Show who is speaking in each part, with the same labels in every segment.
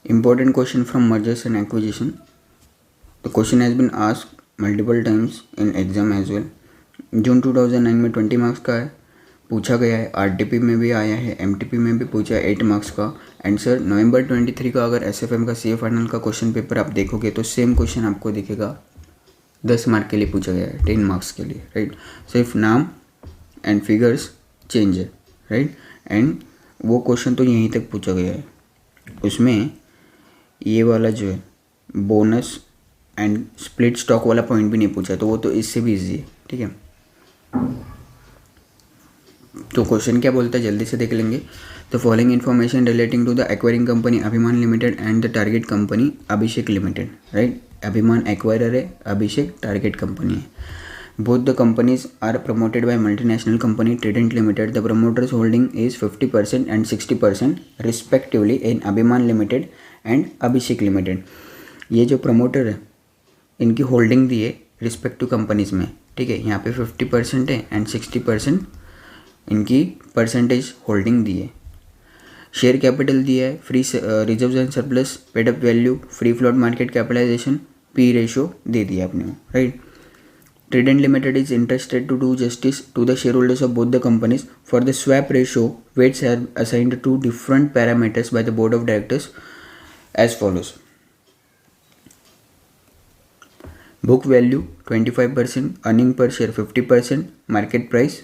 Speaker 1: Important question from mergers and acquisition. The question has been asked multiple times in exam as well. जून 2009 में 20 marks का है, पूछा गया है. आरटीपी में भी आया है, एमटीपी में भी पूछा है 8 मार्क्स का. एंड सर नवंबर 23 का अगर एसएफएम का सीए फाइनल का क्वेश्चन पेपर आप देखोगे तो सेम क्वेश्चन आपको दिखेगा. 10 मार्क के लिए पूछा गया है, 10 मार्क्स के लिए, राइट. सिर्फ नाम एंड फिगर्स चेंज है, राइट. एंड वो क्वेश्चन तो यहीं तक पूछा गया है. उसमें ये वाला जो है बोनस एंड स्प्लिट स्टॉक वाला पॉइंट भी नहीं पूछा, तो वो तो इससे भी इजी है, ठीक है. तो क्वेश्चन क्या बोलता है जल्दी से देख लेंगे. तो following information relating to the acquiring company Abhiman Limited and the target company Abhishek Limited, right. Abhiman acquirer है, अभिषेक टारगेट कंपनी है. Both the companies are promoted by multinational company Trident Limited. The promoters holding is 50% and 60% respectively in Abhiman Limited and Abhishek limited. ये जो promoter है इनकी holding the है respective companies में, ठीक है. यहाँ पे 50% है एंड 60% इनकी परसेंटेज होल्डिंग दी है. शेयर कैपिटल दिया है, free reserves and surplus, paid up value, free float market capitalisation, P ratio दे दिया आपने, right. Trident Limited is interested to do justice to the shareholders of both the companies. For the swap ratio, weights are assigned to different parameters by the board of directors as follows. Book value 25%, earning per share 50%, market price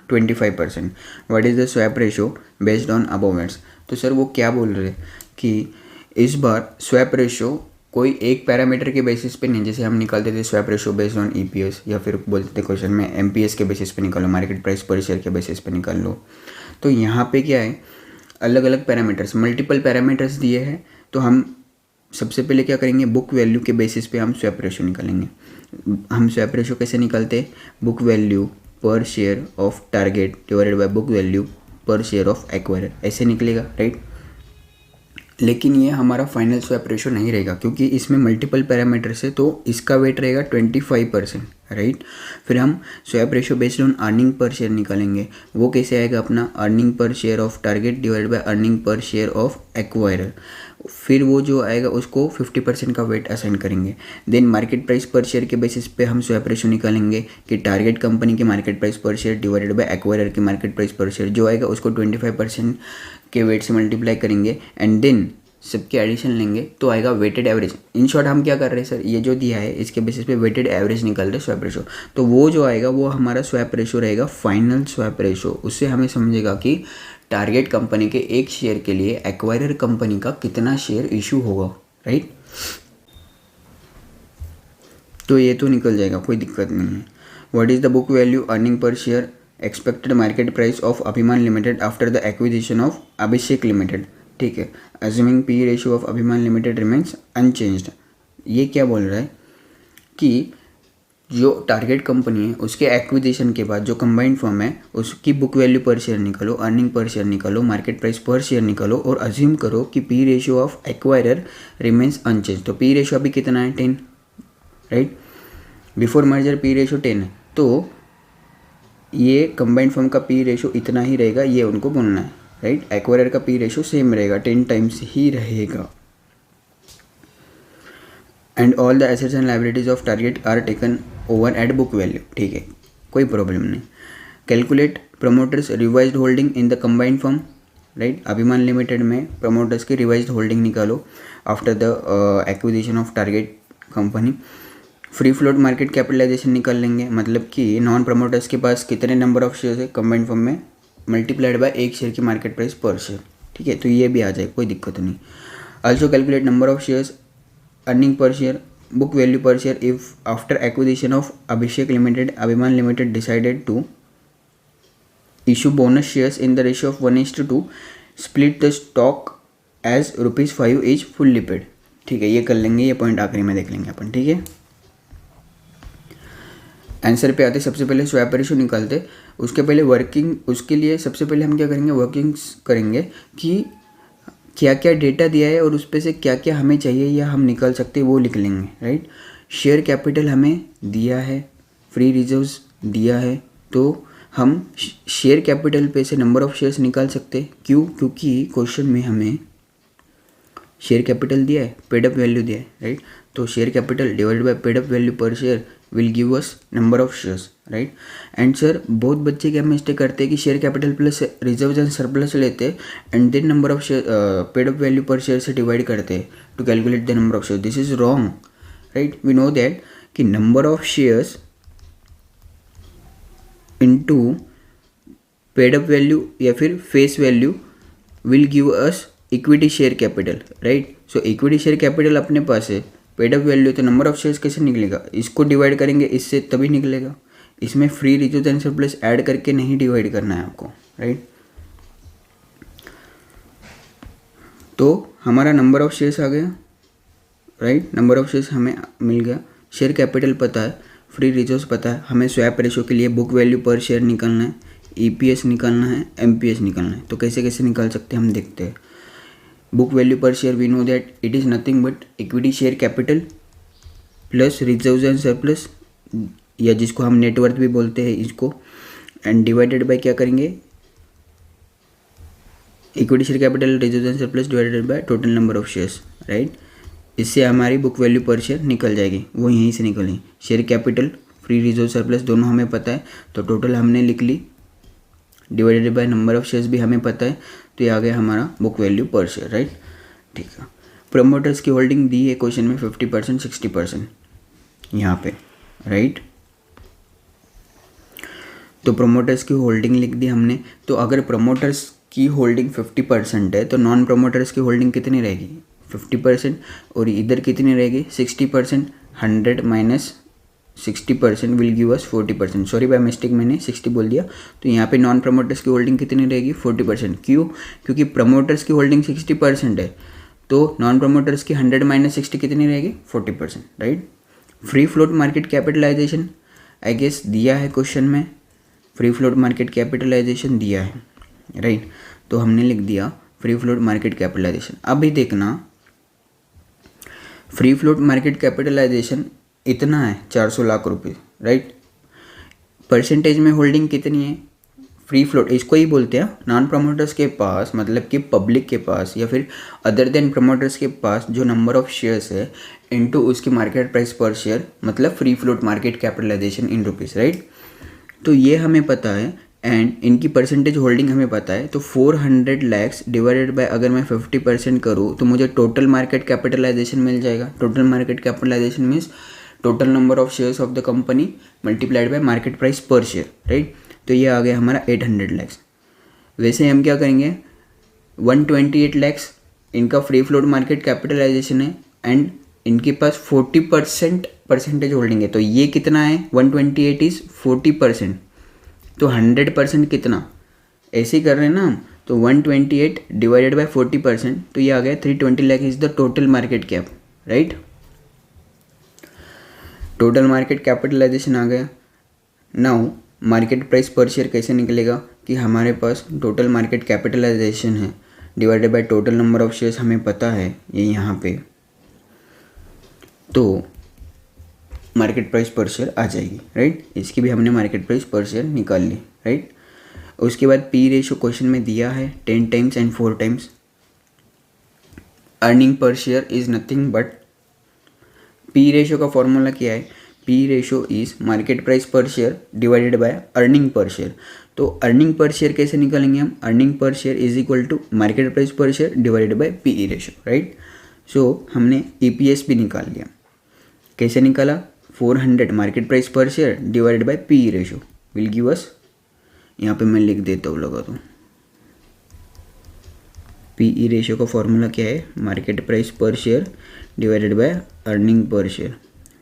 Speaker 1: 25%. What is the swap ratio based on above weights? तो sir वो क्या बोल रहे हैं कि इस बार swap ratio कोई एक पैरामीटर के बेसिस पे नहीं, जैसे हम निकालते थे swap ratio based on EPS, या फिर बोलते थे क्वेश्चन में एमपीएस के बेसिस पे निकालो, मार्केट प्राइस पर शेयर के बेसिस पे निकाल लो. तो यहाँ पे क्या है, अलग अलग पैरामीटर्स, मल्टीपल पैरामीटर्स दिए हैं. तो हम सबसे पहले क्या करेंगे, बुक वैल्यू के बेसिस पे हम स्वैप रेशो निकालेंगे. हम स्वैप रेशो कैसे निकालते हैं, book value per share of target divided by book value per share of acquirer, ऐसे निकलेगा, राइट. लेकिन ये हमारा फाइनल स्वैप रेशो नहीं रहेगा क्योंकि इसमें मल्टीपल पैरामीटर्स है, तो इसका वेट रहेगा 25%, राइट. फिर हम swap ratio based on earning per share निकालेंगे. वो कैसे आएगा अपना, earning per share of target divide by earning per share of acquirer. फिर वो जो आएगा उसको 50% का वेट असाइन करेंगे. Then market price per share के बेसिस पे हम स्वैप रेशो निकालेंगे कि टारगेट कंपनी की market price per share divided bye acquirer की मार्केट प्राइस पर शेयर, जो आएगा उसको 25% के वेट से मल्टीप्लाई करेंगे. एंड देन सबके एडिशन लेंगे तो आएगा वेटेड एवरेज. इन शॉर्ट हम क्या कर रहे हैं सर, ये जो दिया है इसके बेसिस पे वेटेड एवरेज निकाल रहे हैं स्वैप रेशो. तो वो जो आएगा वो हमारा स्वैप रेशो रहेगा, फाइनल स्वैप रेशो. उससे हमें समझेगा कि टारगेट कंपनी के एक शेयर के लिए एक्वायरर कंपनी का कितना शेयर इशू होगा, राइट. तो ये तो निकल जाएगा, कोई दिक्कत नहीं है. What is the book value, earning per share, expected market price of Abhiman Limited after the acquisition of Abhishek Limited, ठीक है. Assuming P ratio of Abhiman Limited remains unchanged. ये क्या बोल रहा है कि जो टारगेट कंपनी है उसके एक्विजिशन के बाद जो कंबाइंड फर्म है उसकी बुक वैल्यू पर शेयर निकालो, अर्निंग पर शेयर निकालो, मार्केट प्राइस पर शेयर निकालो और अज्यूम करो कि P ratio of acquirer remains unchanged. तो पी रेशियो अभी कितना है, 10, right. Before merger P ratio 10 है, तो ये कंबाइंड फर्म का पी रेशियो इतना ही रहेगा, ये उनको बोलना है, राइट. एक्वायरर का पी रेशियो सेम रहेगा, 10 टाइम्स ही रहेगा. And all the assets and liabilities of target are taken over at book value, ठीक है, कोई प्रॉब्लम नहीं. Calculate promoters revised holding in the combined firm, right. Abhiman limited में promoters की रिवाइज्ड होल्डिंग निकालो after the acquisition of target company. Free float market capitalization निकाल लेंगे, मतलब कि नॉन प्रमोटर्स के पास कितने नंबर ऑफ शेयर्स है कंबाइंड फर्म में, मल्टीप्लाइड बाय एक शेयर की मार्केट प्राइस पर शेयर, ठीक है. तो ये भी आ जाए, कोई दिक्कत नहीं. Also calculate number of shares, earning per share, book value per share if after acquisition of Abhishek Limited Abhiman Limited decided to issue bonus shares in the ratio of 1:2, split the stock as ₹5 is fully paid, ठीक है. ये कर लेंगे, ये point आखिरी में देख लेंगे अपन, ठीक है. आंसर पे आते सबसे पहले स्वैप रेशो निकालते, उसके पहले वर्किंग, उसके लिए सबसे पहले हम क्या करेंगे, वर्किंग्स करेंगे कि क्या क्या डेटा दिया है और उस पर से क्या क्या हमें चाहिए या हम निकाल सकते हैं वो लिख लेंगे, राइट. शेयर कैपिटल हमें दिया है, फ्री रिजर्व्स दिया है, तो हम शेयर कैपिटल पे से नंबर ऑफ शेयर्स निकाल सकते हैं. क्यों, क्योंकि क्वेश्चन में हमें शेयर कैपिटल दिया है, पेड अप वैल्यू दिया है, राइट। तो share capital divided by paid up value per share will give us number of shares, right. And sir बहुत बच्चे क्या मिस्टेक करते हैं कि share capital plus reserve and surplus लेते हैं and then number of share paid up value per share से divide करते हैं to calculate the number of share. This is wrong, right. We know that कि number of shares into paid up value या फिर face value will give us equity share capital, right. So equity share capital अपने पास है, paid up value तो number of shares कैसे निकलेगा, इसको divide करेंगे इससे तभी निकलेगा। इसमें free reserve and surplus add करके नहीं डिवाइड करना है आपको, राइट। तो हमारा नंबर ऑफ शेयर्स आ गया, राइट। नंबर ऑफ शेयर्स हमें मिल गया, शेयर कैपिटल पता है, फ्री रिजर्व्स पता है, हमें स्वैप रेशो के लिए बुक वैल्यू पर शेयर निकालना है, ईपीएस निकालना है, एमपीएस निकालना है। तो कैसे कैसे निकाल सकते हैं हम देखते हैं। Book value per share we know that it is nothing but equity share capital plus reserves and surplus, या जिसको हम नेटवर्थ भी बोलते हैं इसको, एंड डिवाइडेड बाय क्या करेंगे, equity share capital reserves and surplus divided by total number of shares, right. इससे हमारी बुक वैल्यू पर शेयर निकल जाएगी, वो यहीं से निकली। Share capital free reserve surplus दोनों हमें पता है, तो टोटल हमने लिख ली, divided by number of shares भी हमें पता है, तो ये आ गया हमारा book value per share, right. ठीक है, प्रमोटर्स की होल्डिंग दी है क्वेश्चन में 50%, 60% यहाँ पे, राइट। तो प्रमोटर्स की होल्डिंग लिख दी हमने। तो अगर प्रमोटर्स की होल्डिंग 50% है तो नॉन प्रमोटर्स की होल्डिंग कितनी रहेगी, 50%, और इधर कितनी रहेगी 60%। 100 minus 60% will give us 40%। Sorry by mistake मैंने 60 बोल दिया। तो यहाँ पे नॉन प्रमोटर्स की होल्डिंग कितनी रहेगी 40%। क्यों, क्योंकि प्रमोटर्स की होल्डिंग 60% है, तो नॉन प्रमोटर्स की 100 माइनस 60 कितनी रहेगी 40%, right. Free float market capitalization I guess दिया है क्वेश्चन में, फ्री फ्लोट मार्केट कैपिटलाइजेशन दिया है, राइट। तो हमने लिख दिया फ्री फ्लोट मार्केट कैपिटलाइजेशन। अभी देखना, फ्री फ्लोट मार्केट कैपिटलाइजेशन इतना है 400 लाख रुपए, राइट। परसेंटेज में होल्डिंग कितनी है, फ्री फ्लोट इसको ही बोलते हैं। नॉन प्रमोटर्स के पास मतलब कि पब्लिक के पास या फिर अदर देन प्रमोटर्स के पास जो नंबर ऑफ शेयर्स है इनटू उसकी मार्केट प्राइस पर शेयर, मतलब free float market capitalization in rupees, right. तो ये हमें पता है एंड इनकी परसेंटेज होल्डिंग हमें पता है। तो 400 लैक्स डिवाइडेड बाय अगर मैं 50% करूँ तो मुझे टोटल मार्केट कैपिटलाइजेशन मिल जाएगा। Total market capitalization means total number of shares of the company multiplied by market price per share, right. तो ये आ गया हमारा 800 लैक्स। वैसे हम क्या करेंगे, 128 लैक्स इनका फ्री फ्लोट मार्केट कैपिटलाइजेशन है एंड इनके पास 40% परसेंटेज होल्डिंग है। तो ये कितना है, 128 इज़ 40%, तो 100% कितना, ऐसे ही कर रहे हैं ना हम। तो 128 डिवाइडेड बाय 40%, तो ये आ गया 320 lakh is the total market cap, right. Total market capitalisation आ गया। Now market price per share कैसे निकलेगा कि हमारे पास टोटल मार्केट कैपिटलाइजेशन है divided by total number of shares हमें पता है ये यहाँ पे, तो मार्केट प्राइस पर शेयर आ जाएगी, राइट। इसकी भी हमने मार्केट प्राइस पर शेयर निकाल ली, राइट। उसके बाद पी रेशो क्वेश्चन में दिया है 10 times and 4 times. Earning per share is nothing but, P ratio का फॉर्मूला क्या है, P ratio is market price per share divided by earning per share. तो अर्निंग पर शेयर कैसे निकालेंगे हम, earning per share is equal to market price per share divided by P ratio, right. So हमने ईपीएस भी निकाल लिया। कैसे निकाला, 400 market price per share divided by P ratio will give अस, यहाँ पे मैं लिख देता हूँ लगा दूँ, पी रेशो का फॉर्मूला क्या है, market price per share divided by earning per share,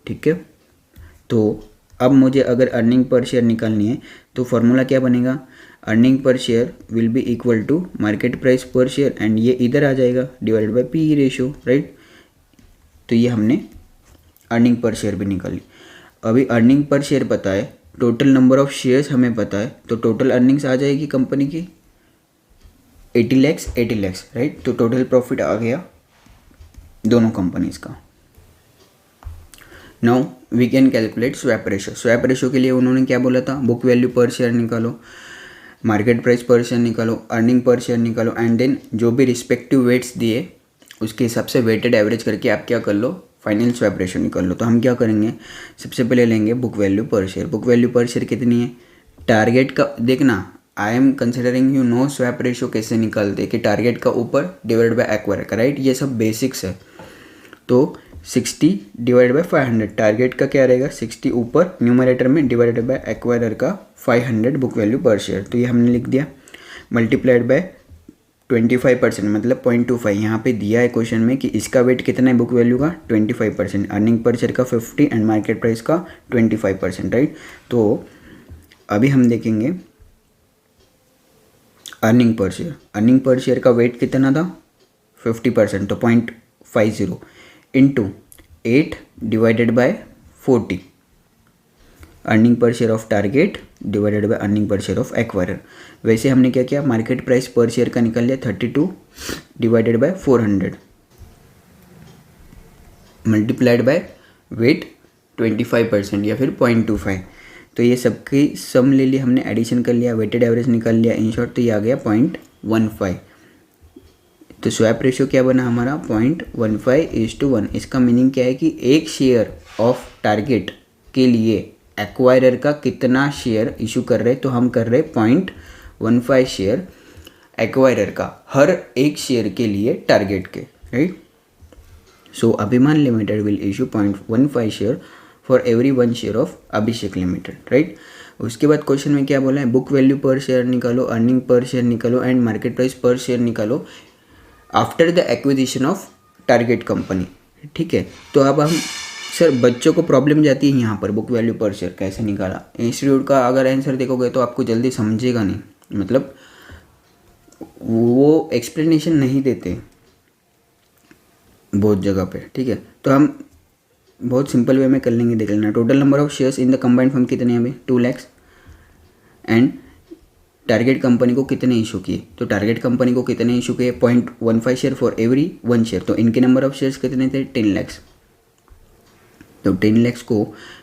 Speaker 1: ठीक है। तो अब मुझे अगर अर्निंग पर शेयर निकालनी है तो फॉर्मूला क्या बनेगा, earning per share will be equal to market price per share and ये इधर आ जाएगा divided by P ratio, right. तो ये हमने अर्निंग पर शेयर भी निकाली। अभी अर्निंग पर शेयर पता है, टोटल नंबर ऑफ शेयर्स हमें पता है, तो टोटल अर्निंग्स आ जाएगी कंपनी की 80 लैक्स 80 लैक्स, राइट। तो टोटल प्रॉफिट आ गया दोनों कंपनीज का। Now we can calculate swap ratio. Swap ratio के लिए उन्होंने क्या बोला था, बुक वैल्यू पर शेयर निकालो, मार्केट प्राइस पर शेयर निकालो, अर्निंग पर शेयर निकालो एंड देन जो भी रिस्पेक्टिव वेट्स दिए उसके हिसाब से वेटेड एवरेज करके आप क्या कर लो, फाइनल स्वैप रेशो निकाल लो। तो हम क्या करेंगे, सबसे पहले लेंगे book value per share. Book value per share कितनी है, टारगेट का देखना, I am considering you know swap ratio कैसे निकालते कि टारगेट का ऊपर डिवाइड बाय एक्वायर का, राइट, ये सब बेसिक्स है। तो 60 डिवाइड बाय 500, टारगेट का क्या रहेगा 60 ऊपर न्यूमरेटर में डिवाइडेड बाय एक्वायरर का 500 बुक वैल्यू पर शेयर। तो ये हमने लिख दिया, मल्टीप्लाइड बाय 25%, मतलब 0.25। यहाँ पे दिया है क्वेश्चन में कि इसका वेट कितना है बुक वैल्यू का 25%, अर्निंग पर शेयर का 50 एंड मार्केट प्राइस का 25%, राइट। तो अभी हम देखेंगे earning per share. Earning per share का वेट कितना था 50%, तो 0.50 into 8 divided by 40, earning per share of target divided by earning per share of acquirer. वैसे हमने क्या किया, मार्केट प्राइस पर शेयर का निकाल लिया 32 divided by 400 multiplied by weight 25% या फिर 0.25। तो ये सबकी सम ले लिया हमने, एडिशन कर लिया, वेटेड एवरेज निकाल लिया, इन शॉर्ट तो ये आ गया 0.15। तो स्वैप रेशियो क्या बना हमारा 0.15:1। इसका मीनिंग क्या है कि एक शेयर ऑफ टारगेट के लिए एक्वायरर का कितना शेयर इशू कर रहे, तो हम कर रहे 0.15 शेयर एक्वायरर का हर एक शेयर के लिए टारगेट के, राइट। सो अभिमान limited will issue 0.15 share for every 1 share of Abhishek Limited, right. उसके बाद क्वेश्चन में क्या बोला है, बुक वैल्यू पर शेयर निकालो, अर्निंग पर शेयर निकालो and market price per share निकालो after the acquisition of target company, ठीक है। तो अब हम सर बच्चों को प्रॉब्लम जाती है यहाँ पर, बुक वैल्यू पर शेयर कैसे निकाला। इंस्टीट्यूट का अगर आंसर देखोगे तो आपको जल्दी समझेगा नहीं, मतलब वो एक्सप्लेनेशन नहीं देते बहुत जगह पे, ठीक है। तो हम बहुत सिंपल वे में कर लेंगे, देख लेना। Total number of shares in the combined firm कितने हैं अभी 2 लाख, एंड टारगेट कंपनी को कितने इशू किए, तो टारगेट कंपनी को कितने इशू किए 0.15 शेयर फॉर एवरी 1 शेयर। तो इनके नंबर ऑफ शेयर्स कितने थे 10 लाख। तो 10 लाख को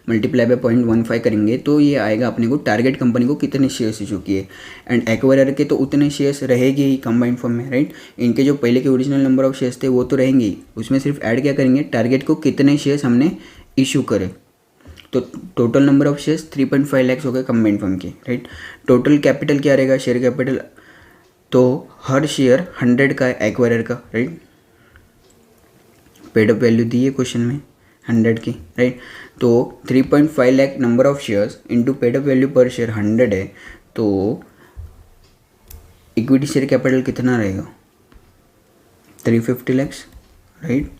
Speaker 1: मल्टीप्लाई बाय 0.15 करेंगे तो ये आएगा अपने को टारगेट कंपनी को कितने शेयर्स इशू किए, एंड एक्वायरर के तो उतने शेयर्स रहेंगे ही कंबाइंड फॉर्म में, राइट। इनके जो पहले के ओरिजिनल नंबर ऑफ शेयर्स थे वो तो रहेंगे ही, उसमें सिर्फ ऐड क्या करेंगे टारगेट को कितने शेयर्स हमने इशू करे। तो total number of shares 3.5 lakh हो गए कंबाइंड फर्म के, राइट। टोटल कैपिटल क्या रहेगा शेयर कैपिटल, तो हर शेयर 100 का है एक्वायरर का, राइट। पेड अप वैल्यू दी है क्वेश्चन में 100 की, राइट। तो 3.5 lakh number of shares into paid up value per share 100 है, तो इक्विटी शेयर कैपिटल कितना रहेगा 350 lakh, right.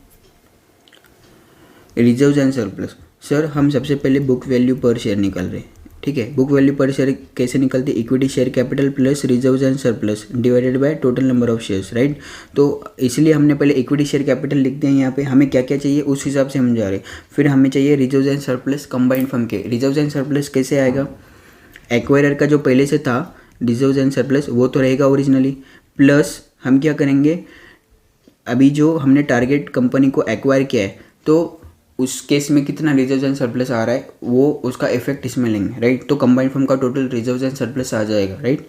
Speaker 1: Reserves and surplus, sir हम सबसे पहले बुक वैल्यू पर शेयर निकाल रहे हैं, ठीक है। बुक वैल्यू पर शेयर कैसे निकलती है, equity share capital plus reserves and surplus divided by total number of shares, right. तो इसलिए हमने पहले इक्विटी शेयर कैपिटल लिख दिया यहाँ पे, हमें क्या क्या चाहिए उस हिसाब से हम जा रहे हैं। फिर हमें चाहिए reserves and surplus combined firm के। रिजर्व्स एंड सरप्लस कैसे आएगा, एक्वायरर का जो पहले से था रिजर्व्स एंड सरप्लस वो तो रहेगा ओरिजिनली, प्लस हम क्या करेंगे अभी जो हमने टारगेट कंपनी को एक्वायर किया है तो उस केस में कितना रिजर्व्स एंड सरप्लस आ रहा है वो उसका इफेक्ट इसमें लेंगे, राइट। तो कंबाइंड फर्म का टोटल रिजर्व्स एंड सरप्लस आ जाएगा, राइट।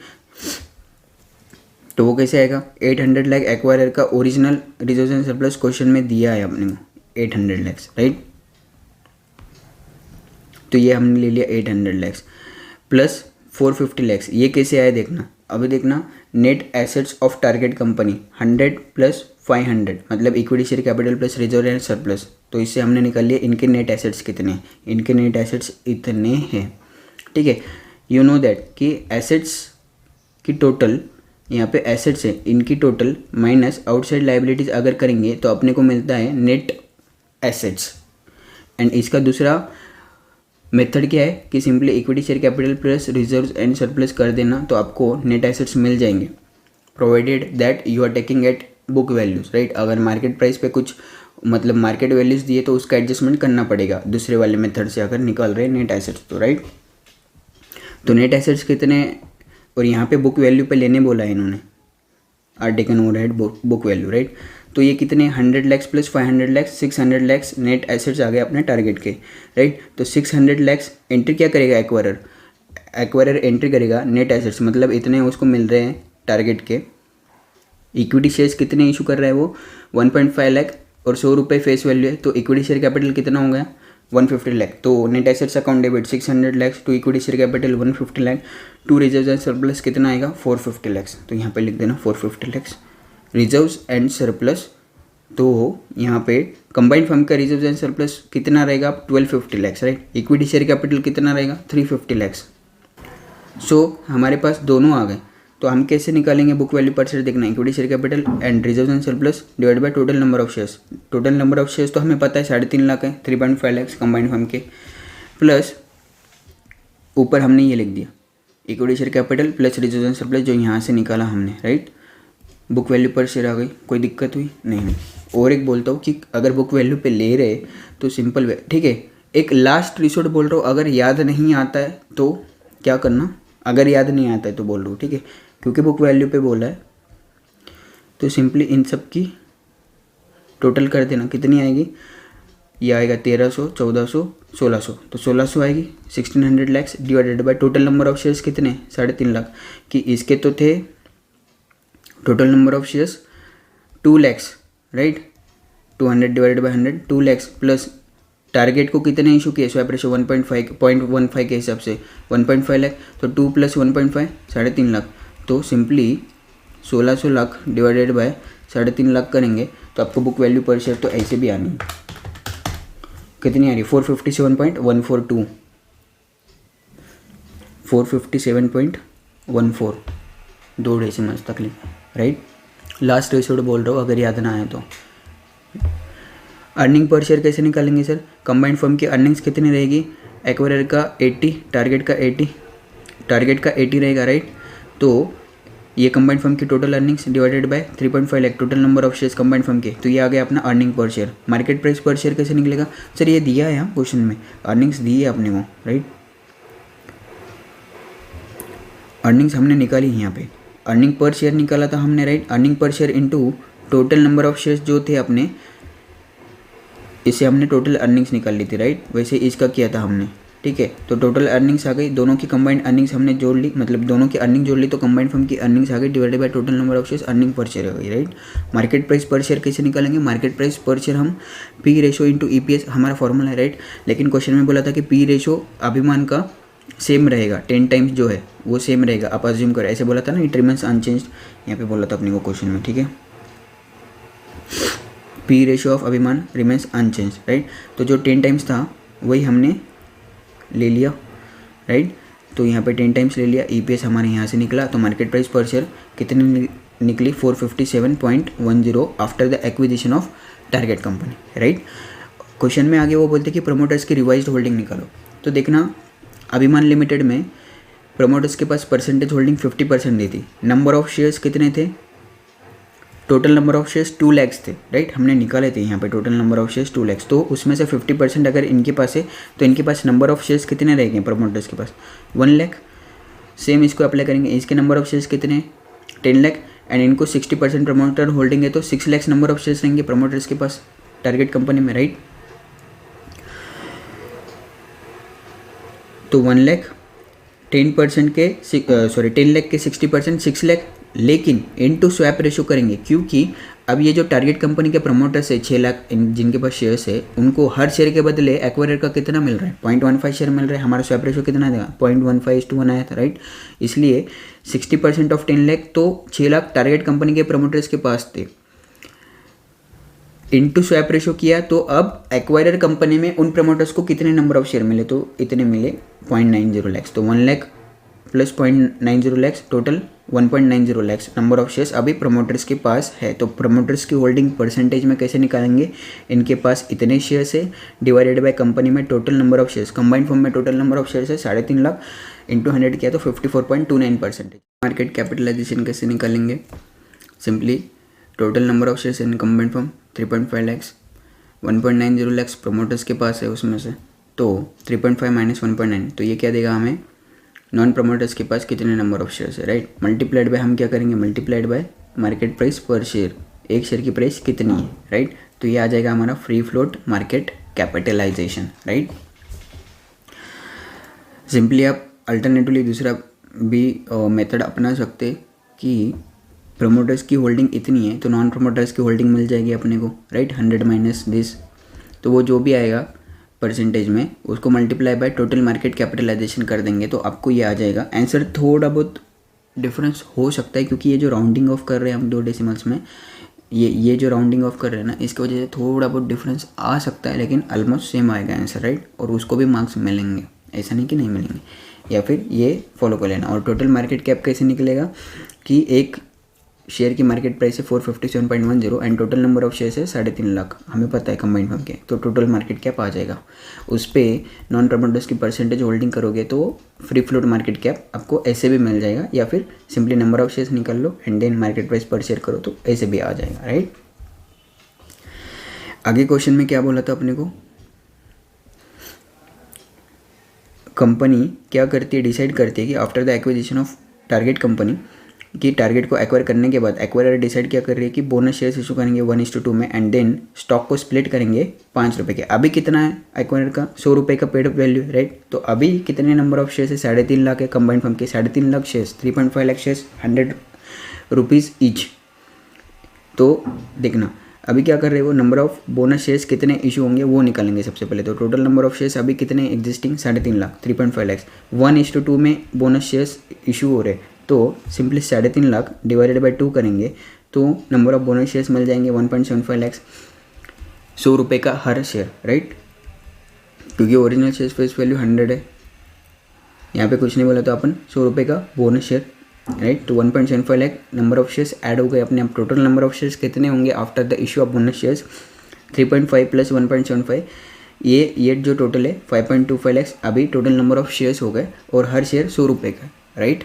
Speaker 1: तो वो कैसे आएगा 800 लाख एक्वायरर का original reserves and surplus question में दिया है अपने को 800 लाख, राइट। तो ये हमने ले लिया 800 लाख प्लस 450 लाख, ये कैसे आया देखना। अभी देखना net assets of target company 100 plus 500 मतलब equity share capital plus reserve and surplus. तो इससे हमने निकाल लिया इनके नेट एसेट्स कितने हैं, इनके नेट एसेट्स इतने हैं, ठीक है। यू नो दैट कि एसेट्स की टोटल यहाँ पे एसेट्स है, इनकी टोटल माइनस आउटसाइड लाइबिलिटीज़ अगर करेंगे तो अपने को मिलता है नेट एसेट्स। एंड इसका दूसरा मेथड क्या है कि simply equity share capital plus reserves and surplus कर देना तो आपको नेट एसेट्स मिल जाएंगे, provided that you are taking at book values, right. अगर मार्केट प्राइस पे कुछ मतलब मार्केट वैल्यूज़ दिए तो उसका एडजस्टमेंट करना पड़ेगा दूसरे वाले मेथड से अगर निकाल रहे नेट एसेट्स तो, राइट। तो नेट एसेट्स कितने, और यहाँ पे बुक वैल्यू पे लेने बोला है इन्होंने, are taken over head book value, right. तो ये कितने 100 lakh plus 500 lakh 600 lakh net assets आ गए अपने टारगेट के, राइट। तो 600 लाख एंट्री क्या करेगा एक्वायरर, एक्वायरर एंट्री करेगा नेट एसेट्स मतलब इतने उसको मिल रहे हैं टारगेट के, इक्विटी शेयर्स कितने इशू कर रहा है वो 1.5 लाख और 100 रुपये फेस वैल्यू है, तो इक्विटी शेयर कैपिटल कितना हो गया 150 लाख। तो net assets account debit 600 lakh to equity share capital 150 lakh to reserve and surplus कितना आएगा 450 लाख। तो यहाँ पे लिख देना 450 लाख रिजर्व्स एंड सरप्लस। तो यहाँ पे कंबाइंड फर्म का रिजर्व एंड सरप्लस कितना रहेगा 1250 lakh, right. Equity share capital कितना रहेगा 350 लाख। सो हमारे पास दोनों आ गए, तो हम कैसे निकालेंगे बुक वैल्यू पर शेयर, देखना equity share capital and reserve and surplus divide by total number of shares. Total number of shares तो हमें पता है 3.5 लाख है, 3.5 लाख कंबाइंड फर्म के, प्लस ऊपर हमने ये लिख दिया equity share capital plus reserve and surplus जो यहाँ से निकाला हमने, right. Book value per share आ गई, कोई दिक्कत हुई नहीं। और एक बोलता हूँ कि अगर बुक वैल्यू पे ले रहे तो सिंपल ठीक है। एक लास्ट रिसोर्ट बोल रहा हूँ, अगर याद नहीं आता है तो क्या करना, अगर याद नहीं आता है तो बोल रहा हूँ, ठीक है, क्योंकि बुक वैल्यू पे बोला है तो सिंपली इन सब की टोटल कर देना। कितनी आएगी, ये आएगा 1300, 1400, 1600, तो 1600 आएगी 1600 lakh divided by total number of shares कितने 3.5 लाख, कि इसके तो थे total number of shares 2 lakh, right. 200 divided by 100 2 lakh, plus target को कितने इशू किए स्वैप रेशो 1.5 के हिसाब से 1.5 लाख, तो 2 + 1.5 3.5 लाख। तो simply 1600 lakh divided by 3.5 lakh करेंगे तो आपको बुक वैल्यू पर शेयर तो ऐसे भी आनी है, कितनी आ रही है 457.142, 457.14, 2 डेसिमल्स तक लिख, राइट। लास्ट रिसोर्ट बोल रहा हूँ अगर याद ना आए तो। अर्निंग पर शेयर कैसे निकालेंगे सर, कंबाइंड फर्म की अर्निंग्स कितनी रहेगी, एक्वायरर का 80, टारगेट का 80 रहेगा, राइट। तो ये कंबाइंड फर्म की total earnings divided by 3.5 lakh total number of shares combined firm के, तो ये आ गया अपना earning per share. Market price per share कैसे निकलेगा सर, ये दिया है यहाँ क्वेश्चन में, अर्निंग्स दी है अपने को, राइट। अर्निंग्स हमने निकाली यहाँ पे, अर्निंग पर शेयर निकाला था हमने, right. Earning per share into total number of shares जो थे अपने, इससे हमने टोटल अर्निंग्स निकाल ली थी, राइट। वैसे इसका किया था हमने, ठीक है। तो टोटल अर्निंग्स आ गई, दोनों की कंबाइंड अर्निंग्स हमने जोड़ ली, मतलब दोनों की अर्निंग जोड़ ली, तो कंबाइंड फर्म की अर्निंग्स आ गई divided by total number of shares, earning per share आ गई, right. Market price per share कैसे निकालेंगे, मार्केट प्राइस पर शेयर हम पी रेशो इंटू EPS हमारा फॉर्मूला है, राइट। लेकिन क्वेश्चन में बोला था कि पी रेशो अभिमान का सेम रहेगा, 10 टाइम्स जो है वो सेम रहेगा, आप अज्यूम करें, ऐसे बोला था ना, इट रिमेंस अनचेंज्ड, यहाँ पे बोला था अपने को क्वेश्चन में, ठीक है। पी रेशो ऑफ अभिमान रिमेंस अनचेंज, राइट। तो जो 10 टाइम्स था वही हमने ले लिया, राइट। तो यहाँ पे 10 टाइम्स ले लिया, EPS हमारे यहाँ से निकला, तो मार्केट प्राइस पर शेयर कितनी निकली 457.10 after the acquisition of target company, right. Question में आगे वो बोलते कि प्रमोटर्स की रिवाइज्ड होल्डिंग निकालो, तो देखना अभिमान लिमिटेड में प्रमोटर्स के पास परसेंटेज होल्डिंग 50% दी थी, नंबर ऑफ शेयर्स कितने थे, total number of shares 2 lakh थे, राइट। हमने निकाले थे यहाँ पे total number of shares 2 lakh, तो उसमें से 50% अगर इनके पास है तो इनके पास नंबर ऑफ शेयर्स कितने रहेंगे प्रमोटर्स के पास 1 लाख। सेम इसको अप्लाई करेंगे, इसके नंबर ऑफ शेयर्स कितने 10 लाख, एंड इनको 60% प्रमोटर होल्डिंग है तो 6 लाख नंबर ऑफ शेयर्स रहेंगे प्रमोटर्स के पास टारगेट कंपनी में, राइट। तो 1 लाख 10% के 10 लाख के 60% 6 लाख, लेकिन इनटू स्वैप रेशो करेंगे, क्योंकि अब ये जो टारगेट कंपनी के प्रमोटर्स है 6 लाख जिनके पास शेयर्स है, उनको हर शेयर के बदले एक्वायरर का कितना मिल रहा है 0.15 शेयर मिल रहा है, हमारा स्वैप रेशो कितना देगा 0.15:1 आया था, राइट। इसलिए 60% ऑफ 10 लाख तो 6 लाख टारगेट कंपनी के प्रमोटर्स के पास थे, इनटू स्वैप रेशो किया, तो अब एक्वायरर कंपनी में उन प्रमोटर्स को कितने नंबर ऑफ शेयर मिले, तो इतने मिले 0.90 लाख, तो 1 lakh plus 0.90 lakh total 1.90 lakh number of shares अभी प्रमोटर्स के पास है। तो प्रमोटर्स की होल्डिंग परसेंटेज में कैसे निकालेंगे, इनके पास इतने शेयर्स है डिवाइडेड बाय कंपनी में total number of shares, combined firm में टोटल नंबर ऑफ शेयर्स है 3.5 लाख, इंटू 100 किया तो 54.29%। मार्केट कैपिटलाइजेशन कैसे निकालेंगे, simply total number of shares in combined firm 3.5 lakh, 1.90 lakh promoters के पास है उसमें से, तो 3.5 माइनस 1.9, तो ये क्या देगा हमें नॉन प्रमोटर्स के पास कितने नंबर ऑफ शेयर्स है, राइट। मल्टीप्लाइड बाय हम क्या करेंगे, multiplied by market price per share, एक शेयर की प्राइस कितनी है, राइट। तो ये आ जाएगा हमारा free float market capitalization, right. Simply आप अल्टरनेटिवली दूसरा भी मेथड अपना सकते कि प्रमोटर्स की होल्डिंग इतनी है तो नॉन प्रमोटर्स की होल्डिंग मिल जाएगी अपने को, राइट, 100 माइनस दिस, तो वो जो भी आएगा परसेंटेज में उसको multiply by total market capitalization कर देंगे तो आपको ये आ जाएगा। आंसर थोड़ा बहुत डिफरेंस हो सकता है क्योंकि ये जो राउंडिंग ऑफ कर रहे हैं हम 2 डेसिमल्स में, ये जो राउंडिंग ऑफ कर रहे हैं ना, इसकी वजह से थोड़ा बहुत डिफरेंस आ सकता है, लेकिन ऑलमोस्ट सेम आएगा आंसर, राइट, और उसको भी मार्क्स मिलेंगे, ऐसा नहीं कि नहीं मिलेंगे। या फिर ये फॉलो कर लेना। और टोटल मार्केट कैप कैसे निकलेगा कि एक शेयर की मार्केट प्राइस है 457.10 and total number of shares है 3.5 लाख, हमें पता है कंबाइंड फर्म के, तो टोटल मार्केट कैप आ जाएगा। उस पर नॉन प्रमोटर्स की परसेंटेज होल्डिंग करोगे तो फ्री फ्लोट मार्केट कैप आपको ऐसे भी मिल जाएगा, या फिर सिंपली नंबर ऑफ शेयर्स निकाल लो and then market price per share करो तो ऐसे भी आ जाएगा, राइट। आगे क्वेश्चन में क्या बोला था अपने को, कंपनी क्या करती है, डिसाइड करती है कि after the acquisition of target company, कि टारगेट को एक्वायर करने के बाद एक्वायरर डिसाइड क्या कर रही है कि बोनस शेयर्स इशू करेंगे 1:2 में एंड देन स्टॉक को स्प्लिट करेंगे 5 रुपये के। अभी कितना है एक्वायरर का, 100 रुपये का पेड अप वैल्यू, राइट, तो अभी कितने नंबर ऑफ शेयर्स है, 3.5 लाख है कंबाइंड फर्म के, 3.5 lakh shares, 3.5 lakh shares, 100 rupees each. तो देखना अभी क्या कर रहे हो, नंबर ऑफ बोनस शेयर्स कितने इशू होंगे वो निकालेंगे सबसे पहले। तो टोटल नंबर ऑफ शेयर्स अभी कितने एग्जिस्टिंग, 3.5 लाख, 3.5 लाख, 1:2 में बोनस शेयर्स इशू हो रहे, तो सिंपली 3.5 लाख डिवाइडेड बाय 2 करेंगे तो नंबर ऑफ बोनस शेयर्स मिल जाएंगे 1.75 लाख, 100 रुपये का हर शेयर, राइट, क्योंकि ओरिजिनल शेयर्स फेस वैल्यू 100 है, यहाँ पे कुछ नहीं बोला तो अपन 100 रुपये का बोनस शेयर, राइट, तो 1.75 lakh number of shares add हो गए अपने आप। टोटल नंबर ऑफ शेयर्स कितने होंगे after the issue of bonus shares, 3.5 plus 1.75, ये जो टोटल है 5.25 लाख अभी टोटल नंबर ऑफ शेयर्स हो गए, और हर शेयर 100 रुपये का, राइट।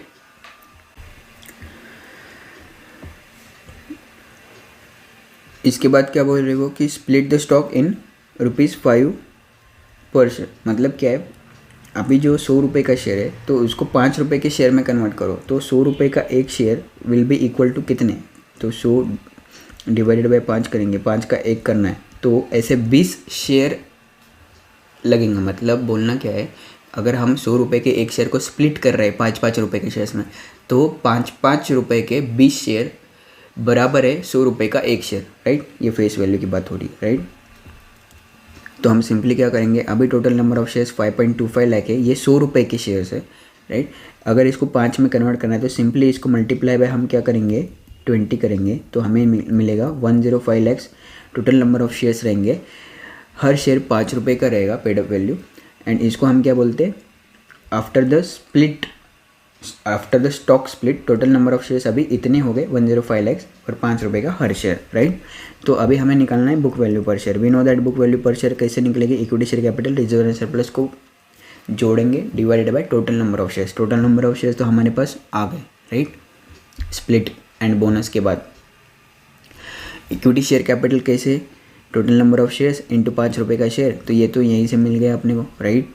Speaker 1: इसके बाद क्या बोल रहे हो कि स्प्लिट द स्टॉक इन ₹5 पर शेयर, मतलब क्या है, अभी जो 100 रुपये का शेयर है तो उसको 5 रुपये के शेयर में कन्वर्ट करो, तो 100 रुपये का एक share will be equal to कितने, तो 100 डिवाइडेड बाय 5 करेंगे, 5 का 1 करना है, तो ऐसे 20 शेयर लगेंगे। मतलब बोलना क्या है, अगर हम 100 रुपये के एक शेयर को स्प्लिट कर रहे हैं 5-5 रुपये के शेयर्स में, तो 5-5 रुपये के 20 शेयर बराबर है 100 रुपये का एक शेयर, राइट, ये फेस वैल्यू की बात हो रही है, राइट। तो हम सिंपली क्या करेंगे, अभी total number of shares 5.25 lakh है, ये 100 रुपये के शेयर्स है, राइट। अगर इसको 5 में कन्वर्ट करना है तो सिंपली इसको मल्टीप्लाई बाय हम क्या करेंगे 20 करेंगे, तो हमें मिलेगा 105 lakh total number of shares रहेंगे, हर शेयर 5 रुपये का रहेगा पेड अप वैल्यू, एंड इसको हम क्या बोलते हैं, after the stock split total number of shares अभी इतने हो गए 105 लाख और 5 रुपये का हर शेयर, राइट। तो अभी हमें निकालना है book value per share. We know that book value per share कैसे निकलेगी, equity share capital reserve and surplus को जोड़ेंगे divided by total number of shares. Total number of shares तो हमारे पास आ गए, राइट, स्प्लिट एंड बोनस के बाद। Equity share capital कैसे, total number of shares into 5 रुपये का शेयर, तो ये तो यहीं से मिल गया अपने को, राइट।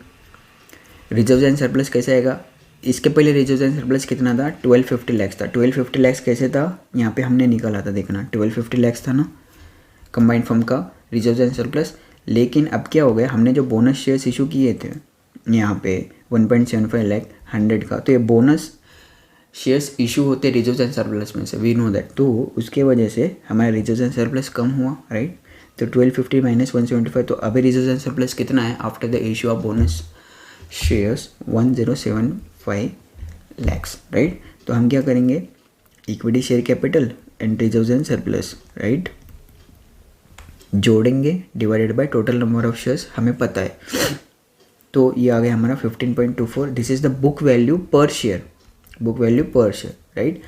Speaker 1: रिजर्व एंड सरप्लस कैसे आएगा, इसके पहले रिजर्व एंड सरप्लस कितना था, 1250 लाख था। 1250 लाख कैसे था, यहाँ पे हमने निकाला था, देखना 1250 लाख था ना कंबाइंड फर्म का रिजर्व एंड सरप्लस। लेकिन अब क्या हो गया, हमने जो बोनस शेयर्स इशू किए थे यहाँ पे 1.75 लाख 100 का, तो ये बोनस शेयर्स इशू होते रिजर्व एंड सरप्लस में से, वी नो दैट, तो उसके वजह से हमारा रिजर्व एंड सरप्लस कम हुआ, राइट। तो 1250 माइनस 175, तो अभी रिजर्व एंड सरप्लस कितना है after the issue of bonus shares, 1075 lakh, right. तो हम क्या करेंगे, equity share capital and reserve and surplus, right, जोड़ेंगे divided by total number of shares, हमें पता है, तो ये आ गया हमारा 15.24। This is the book value per share, book value per share, right.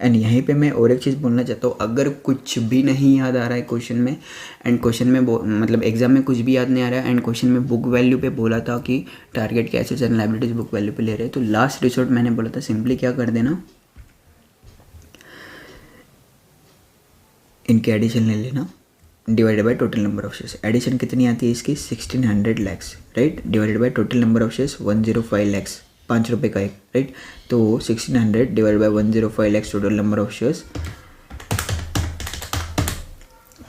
Speaker 1: And यहीं पे मैं और एक चीज़ बोलना चाहता हूँ, अगर कुछ भी नहीं याद आ रहा है क्वेश्चन में, एंड क्वेश्चन में मतलब एग्जाम में कुछ भी याद नहीं आ रहा है, एंड क्वेश्चन में बुक वैल्यू पे बोला था कि टारगेट के assets and liabilities book value पे ले रहे हैं, तो लास्ट रिसोर्ट मैंने बोला था सिंपली क्या कर देना, इनके एडिशन ले लेना divided by total number of shares. Addition कितनी आती है इसकी, 1600 lakh, right, divided by total number of shares 105 lakh, 5 रुपये का एक, राइट। तो 1600 divide by 105 lakh total number of shares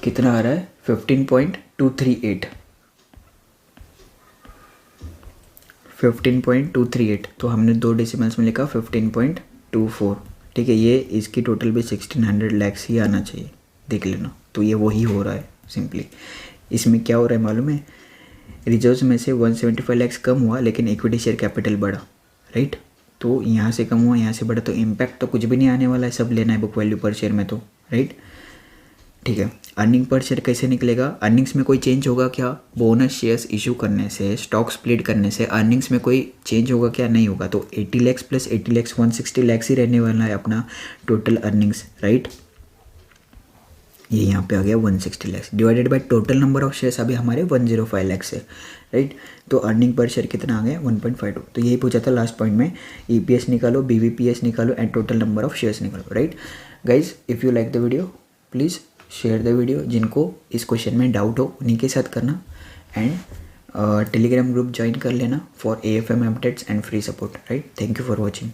Speaker 1: कितना आ रहा है, 15.238, 15.238, तो हमने 2 डेसिमल्स में लिखा 15.24, ठीक है, ये इसकी टोटल भी 1600 लैक्स ही आना चाहिए, देख लेना। तो ये वही हो रहा है सिंपली। इसमें क्या हो रहा है मालूम है, रिजर्व्स में से 175 लैक्स कम हुआ लेकिन इक्विटी शेयर कैपिटल बढ़ा, राइट। तो यहाँ से कम हुआ, यहाँ से बढ़ा, तो इम्पैक्ट तो कुछ भी नहीं आने वाला है, सब लेना है बुक वैल्यू पर शेयर में तो, राइट। ठीक है, अर्निंग पर शेयर कैसे निकलेगा, अर्निंग्स में कोई चेंज होगा क्या, बोनस शेयर्स इशू करने से, स्टॉक स्प्लिट करने से अर्निंग्स में कोई चेंज होगा क्या, नहीं होगा। तो 80 लैक्स प्लस 80 लैक्स 160 लैक्स ही रहने वाला है अपना टोटल अर्निंग्स, राइट। ये यहाँ पे आ गया 160 lakhs divided by total number of shares, अभी हमारे 105 लैक्स है, राइट। तो अर्निंग पर शेयर कितना आ गया 1.52। तो यही पूछा था लास्ट पॉइंट में, EPS निकालो, BVPS निकालो and total number of shares निकालो, right. Guys if you like the video please share the video, जिनको इस क्वेश्चन में डाउट हो उन्हीं के साथ करना, एंड टेलीग्राम ग्रुप ज्वाइन कर लेना for AFM updates and free support, right. Thank you for watching.